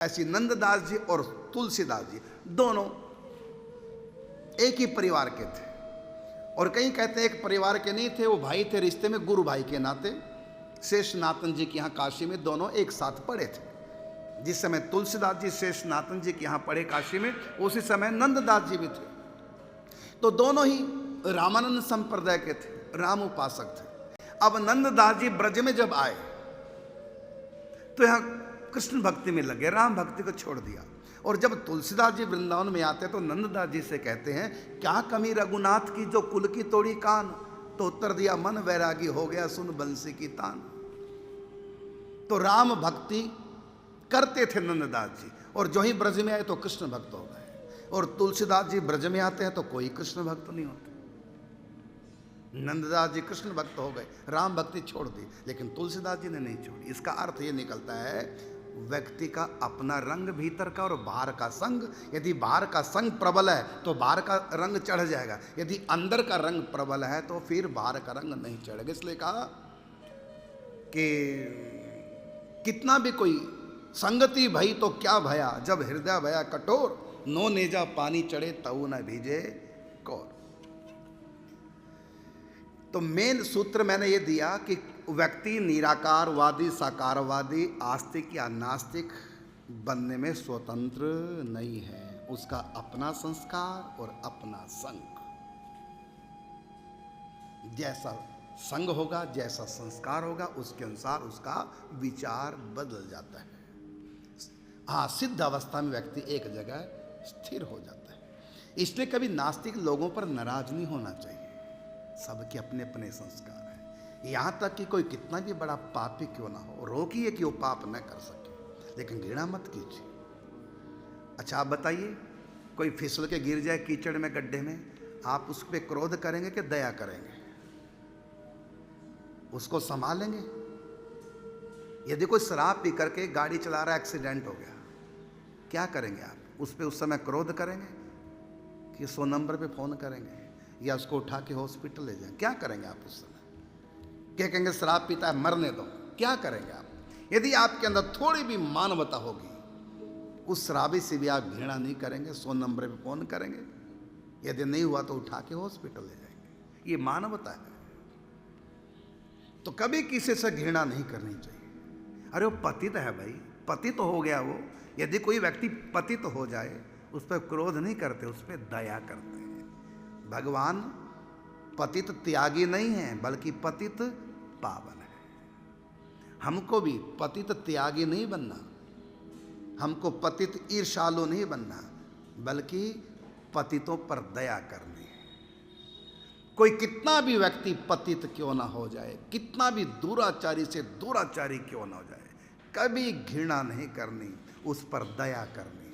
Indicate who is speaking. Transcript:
Speaker 1: ऐसी नंददास जी और तुलसीदास जी दोनों एक ही परिवार के थे, और कहीं कहते हैं एक परिवार के नहीं थे, वो भाई थे रिश्ते में, गुरु भाई के नाते। शेषनाथन जी के यहाँ काशी में दोनों एक साथ पढ़े थे। जिस समय तुलसीदास जी शेषनाथन जी के यहाँ पढ़े काशी में, उसी समय नंददास जी भी थे। तो दोनों ही रामानंद संप्रदाय के थे, राम उपासक थे। अब नंददास जी ब्रज में जब आए तो यहाँ कृष्ण भक्ति में लगे, राम भक्ति को छोड़ दिया। और जब तुलसीदास जी वृंदावन में आते तो नंददास जी से कहते हैं, क्या कमी रघुनाथ की जो कुल की तोड़ी कान। तो उत्तर दिया, मन वैरागी हो गया सुन बंसी की तान। तो राम भक्ति करते थे नंददास जी, और जो ही ब्रज में आए तो कृष्ण भक्त हो गए। और तुलसीदास जी ब्रज में आते हैं तो कोई कृष्ण भक्त नहीं होते। नंददास जी कृष्ण भक्त हो गए, राम भक्ति छोड़ दी, लेकिन तुलसीदास जी ने नहीं छोड़ी। इसका अर्थ ये निकलता है, व्यक्ति का अपना रंग भीतर का और बाहर का संग। यदि बाहर का संग प्रबल है तो बाहर का रंग चढ़ जाएगा, यदि अंदर का रंग प्रबल है तो फिर बाहर का रंग नहीं चढ़ेगा। इसलिए कहा कि कितना भी कोई संगति भई तो क्या भया, जब हृदय भया कठोर, नो नेजा पानी चढ़े तऊ न भीजे कौर। तो मेन सूत्र मैंने ये दिया कि व्यक्ति निराकारवादी, साकारवादी, आस्तिक या नास्तिक बनने में स्वतंत्र नहीं है। उसका अपना संस्कार और अपना संग। जैसा संग होगा, जैसा संस्कार होगा, उसके अनुसार उसका विचार बदल जाता है। हाँ, सिद्ध अवस्था में व्यक्ति एक जगह स्थिर हो जाता है। इसलिए कभी नास्तिक लोगों पर नाराज नहीं होना चाहिए। सबके अपने अपने संस्कार हैं। यहाँ तक कि कोई कितना भी बड़ा पापी क्यों ना हो, रोकिए कि वो पाप न कर सके, लेकिन घृणा मत कीजिए। अच्छा आप बताइए, कोई फिसल के गिर जाए कीचड़ में, गड्ढे में, आप उस पर क्रोध करेंगे कि दया करेंगे? उसको संभालेंगे? यदि कोई शराब पी करके गाड़ी चला रहा है, एक्सीडेंट हो गया, क्या करेंगे आप? उस पर उस समय क्रोध करेंगे कि 100 नंबर पे फोन करेंगे या उसको उठा के हॉस्पिटल ले जाएं? क्या करेंगे आप उस समय? क्या कहेंगे शराब पीता है मरने दो? क्या करेंगे आप? यदि आपके अंदर थोड़ी भी मानवता होगी, उस शराबी से भी आप घृणा नहीं करेंगे, 100 नंबर पे फोन करेंगे, यदि नहीं हुआ तो उठा के हॉस्पिटल ले जाएंगे। ये मानवता है। तो कभी किसी से घृणा नहीं करनी चाहिए। अरे वो पतित है भाई, पतित तो हो गया वो। यदि कोई व्यक्ति पतित हो जाए, उस पर क्रोध नहीं करते, उस पर दया करते हैं। भगवान पतित त्यागी नहीं है, बल्कि पतित पावन है। हमको भी पतित त्यागी नहीं बनना, हमको पतित ईर्ष्यालु नहीं बनना, बल्कि पतितों पर दया करनी है। कोई कितना भी व्यक्ति पतित क्यों ना हो जाए, कितना भी दुराचारी से दुराचारी क्यों ना हो जाए, कभी घृणा नहीं करनी, उस पर दया करनी।